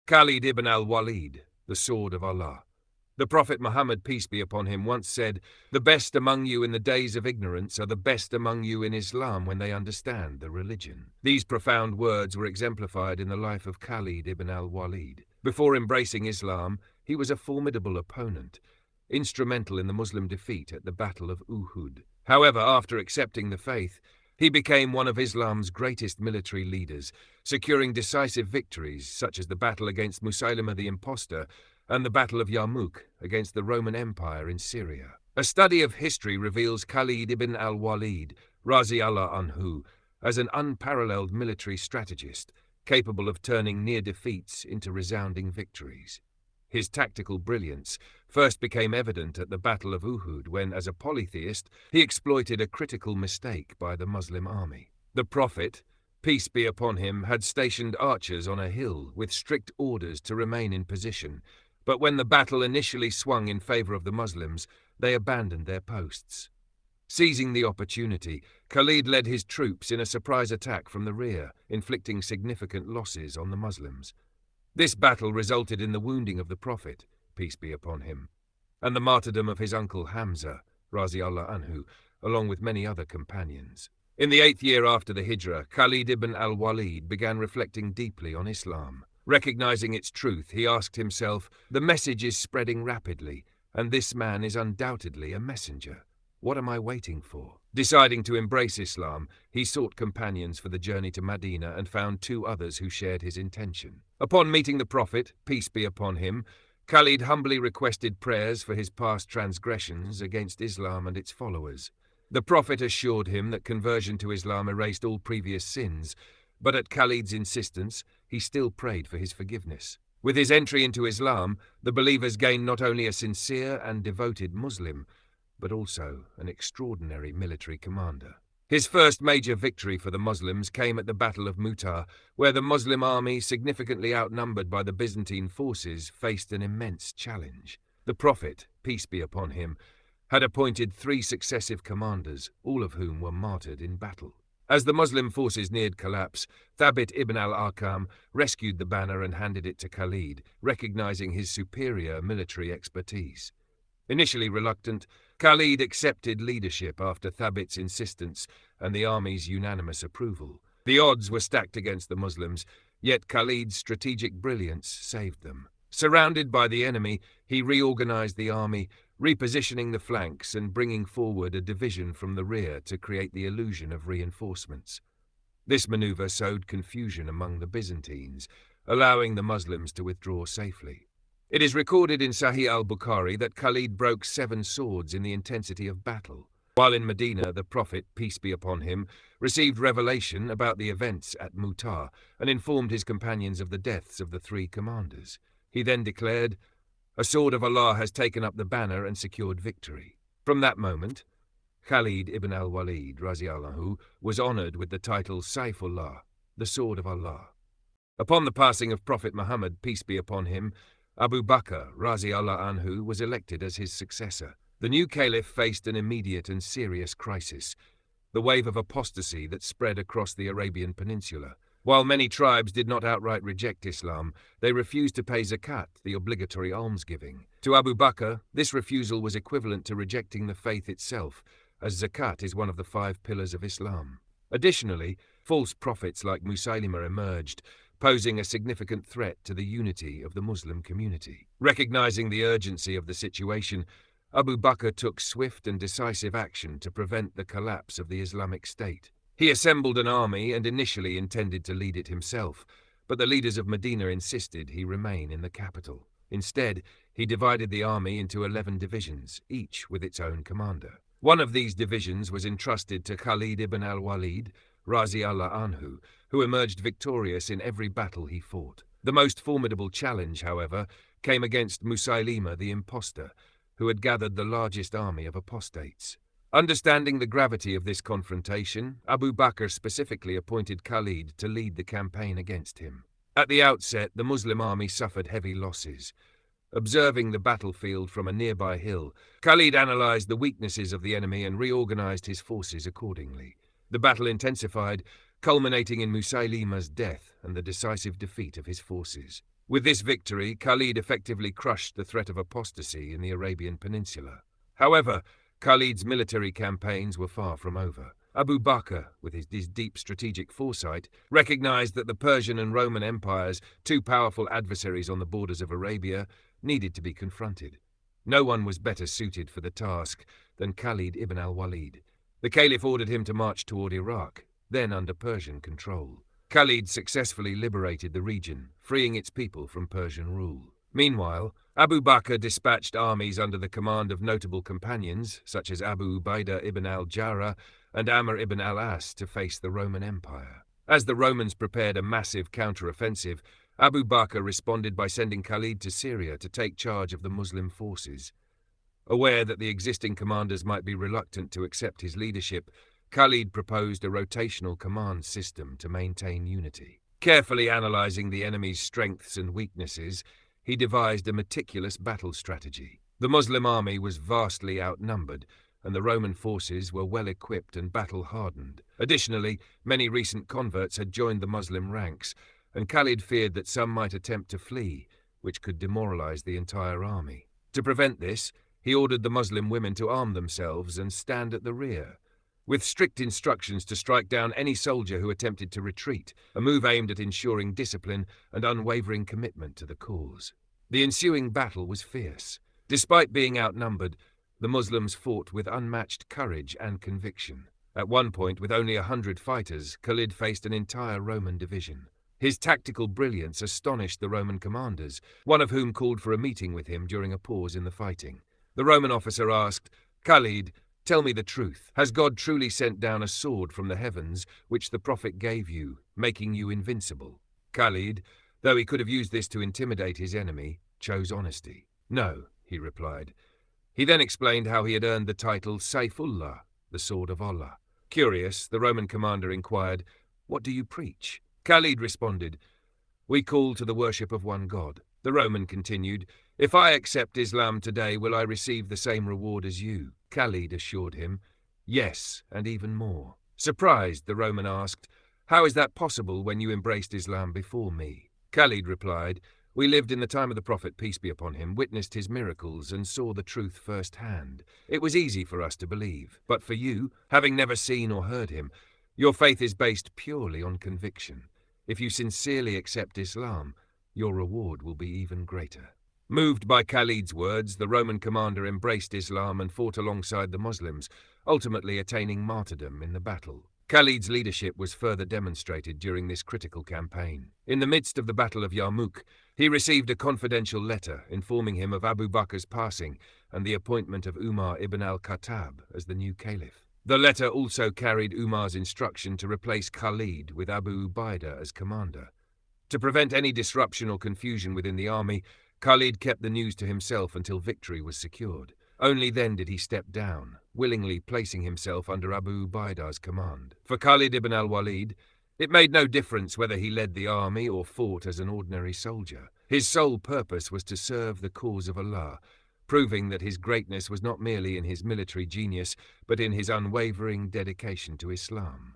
Khalid ibn al-Waleed, the sword of Allah. The Prophet Muhammad, peace be upon him, once said, "The best among you in the days of ignorance are the best among you in Islam when they understand the religion." These profound words were exemplified in the life of Khalid ibn al-Waleed. Before embracing Islam, he was a formidable opponent, instrumental in the Muslim defeat at the Battle of Uhud. However, after accepting the faith, he became one of Islam's greatest military leaders, securing decisive victories such as the battle against Musaylima the impostor and the Battle of Yarmouk against the Roman Empire in Syria. A study of history reveals Khalid ibn al-Waleed, Razi Allah anhu, as an unparalleled military strategist, capable of turning near defeats into resounding victories. His tactical brilliance first became evident at the Battle of Uhud when, as a polytheist, he exploited a critical mistake by the Muslim army. The Prophet, peace be upon him, had stationed archers on a hill with strict orders to remain in position, but when the battle initially swung in favor of the Muslims, they abandoned their posts. Seizing the opportunity, Khalid led his troops in a surprise attack from the rear, inflicting significant losses on the Muslims. This battle resulted in the wounding of the Prophet, peace be upon him, and the martyrdom of his uncle Hamza, Razi Allah anhu, along with many other companions. In the 8th year after the Hijrah, Khalid ibn al-Waleed began reflecting deeply on Islam. Recognizing its truth, he asked himself, "The message is spreading rapidly, and this man is undoubtedly a messenger. What am I waiting for?" Deciding to embrace Islam, he sought companions for the journey to Medina and found 2 others who shared his intention. Upon meeting the Prophet, peace be upon him, Khalid humbly requested prayers for his past transgressions against Islam and its followers. The Prophet assured him that conversion to Islam erased all previous sins, but at Khalid's insistence, he still prayed for his forgiveness. With his entry into Islam, the believers gained not only a sincere and devoted Muslim, but also an extraordinary military commander. His first major victory for the Muslims came at the Battle of Mu'tah, where the Muslim army, significantly outnumbered by the Byzantine forces, faced an immense challenge. The Prophet, peace be upon him, had appointed 3 successive commanders, all of whom were martyred in battle. As the Muslim forces neared collapse, Thabit ibn al-Arqam rescued the banner and handed it to Khalid, recognizing his superior military expertise. Initially reluctant, Khalid accepted leadership after Thabit's insistence and the army's unanimous approval. The odds were stacked against the Muslims, yet Khalid's strategic brilliance saved them. Surrounded by the enemy, he reorganized the army, repositioning the flanks and bringing forward a division from the rear to create the illusion of reinforcements. This maneuver sowed confusion among the Byzantines, allowing the Muslims to withdraw safely. It is recorded in Sahih al-Bukhari that Khalid broke 7 swords in the intensity of battle. While in Medina, the Prophet, peace be upon him, received revelation about the events at Mu'tah and informed his companions of the deaths of the 3 commanders. He then declared, "A sword of Allah has taken up the banner and secured victory." From that moment, Khalid ibn al-Waleed, Razi Allah anhu, was honored with the title Saifullah, the sword of Allah. Upon the passing of Prophet Muhammad, peace be upon him, Abu Bakr, Razi Allah anhu, was elected as his successor. The new caliph faced an immediate and serious crisis, the wave of apostasy that spread across the Arabian Peninsula. While many tribes did not outright reject Islam, they refused to pay zakat, the obligatory almsgiving. To Abu Bakr, this refusal was equivalent to rejecting the faith itself, as zakat is one of the 5 pillars of Islam. Additionally, false prophets like Musaylima emerged, posing a significant threat to the unity of the Muslim community. Recognizing the urgency of the situation, Abu Bakr took swift and decisive action to prevent the collapse of the Islamic State. He assembled an army and initially intended to lead it himself, but the leaders of Medina insisted he remain in the capital. Instead, he divided the army into 11 divisions, each with its own commander. One of these divisions was entrusted to Khalid ibn al-Waleed, Razi Allah anhu, who emerged victorious in every battle he fought. The most formidable challenge, however, came against Musaylima the impostor, who had gathered the largest army of apostates. Understanding the gravity of this confrontation, Abu Bakr specifically appointed Khalid to lead the campaign against him. At the outset, the Muslim army suffered heavy losses. Observing the battlefield from a nearby hill, Khalid analyzed the weaknesses of the enemy and reorganized his forces accordingly. The battle intensified, culminating in Musaylima's death and the decisive defeat of his forces. With this victory, Khalid effectively crushed the threat of apostasy in the Arabian Peninsula. However, Khalid's military campaigns were far from over. Abu Bakr, with his deep strategic foresight, recognized that the Persian and Roman empires, two powerful adversaries on the borders of Arabia, needed to be confronted. No one was better suited for the task than Khalid ibn al-Waleed. The Caliph ordered him to march toward Iraq, then under Persian control. Khalid successfully liberated the region, freeing its people from Persian rule. Meanwhile, Abu Bakr dispatched armies under the command of notable companions such as Abu Ubaidah ibn al-Jarrah and Amr ibn al-As to face the Roman Empire. As the Romans prepared a massive counter-offensive, Abu Bakr responded by sending Khalid to Syria to take charge of the Muslim forces. Aware that the existing commanders might be reluctant to accept his leadership, Khalid proposed a rotational command system to maintain unity. Carefully analyzing the enemy's strengths and weaknesses, he devised a meticulous battle strategy. The Muslim army was vastly outnumbered, and the Roman forces were well equipped and battle-hardened. Additionally, many recent converts had joined the Muslim ranks, and Khalid feared that some might attempt to flee, which could demoralize the entire army. To prevent this, he ordered the Muslim women to arm themselves and stand at the rear, with strict instructions to strike down any soldier who attempted to retreat, a move aimed at ensuring discipline and unwavering commitment to the cause. The ensuing battle was fierce. Despite being outnumbered, the Muslims fought with unmatched courage and conviction. At one point, with only 100 fighters, Khalid faced an entire Roman division. His tactical brilliance astonished the Roman commanders, one of whom called for a meeting with him during a pause in the fighting. The Roman officer asked, "Khalid, tell me the truth. Has God truly sent down a sword from the heavens, which the prophet gave you, making you invincible?" Khalid, though he could have used this to intimidate his enemy, chose honesty. "No," he replied. He then explained how he had earned the title Sayfullah, the sword of Allah. Curious, the Roman commander inquired, "What do you preach?" Khalid responded, "We call to the worship of one God." The Roman continued, "If I accept Islam today, will I receive the same reward as you?" Khalid assured him, "Yes, and even more." Surprised, the Roman asked, "How is that possible when you embraced Islam before me?" Khalid replied, "We lived in the time of the Prophet, peace be upon him, witnessed his miracles, and saw the truth firsthand. It was easy for us to believe. But for you, having never seen or heard him, your faith is based purely on conviction. If you sincerely accept Islam, your reward will be even greater." Moved by Khalid's words, the Roman commander embraced Islam and fought alongside the Muslims, ultimately attaining martyrdom in the battle. Khalid's leadership was further demonstrated during this critical campaign. In the midst of the Battle of Yarmouk, he received a confidential letter informing him of Abu Bakr's passing and the appointment of Umar ibn al-Khattab as the new caliph. The letter also carried Umar's instruction to replace Khalid with Abu Ubaidah as commander. To prevent any disruption or confusion within the army, Khalid kept the news to himself until victory was secured. Only then did he step down, willingly placing himself under Abu Ubaidah's command. For Khalid ibn al-Waleed, it made no difference whether he led the army or fought as an ordinary soldier. His sole purpose was to serve the cause of Allah, proving that his greatness was not merely in his military genius, but in his unwavering dedication to Islam.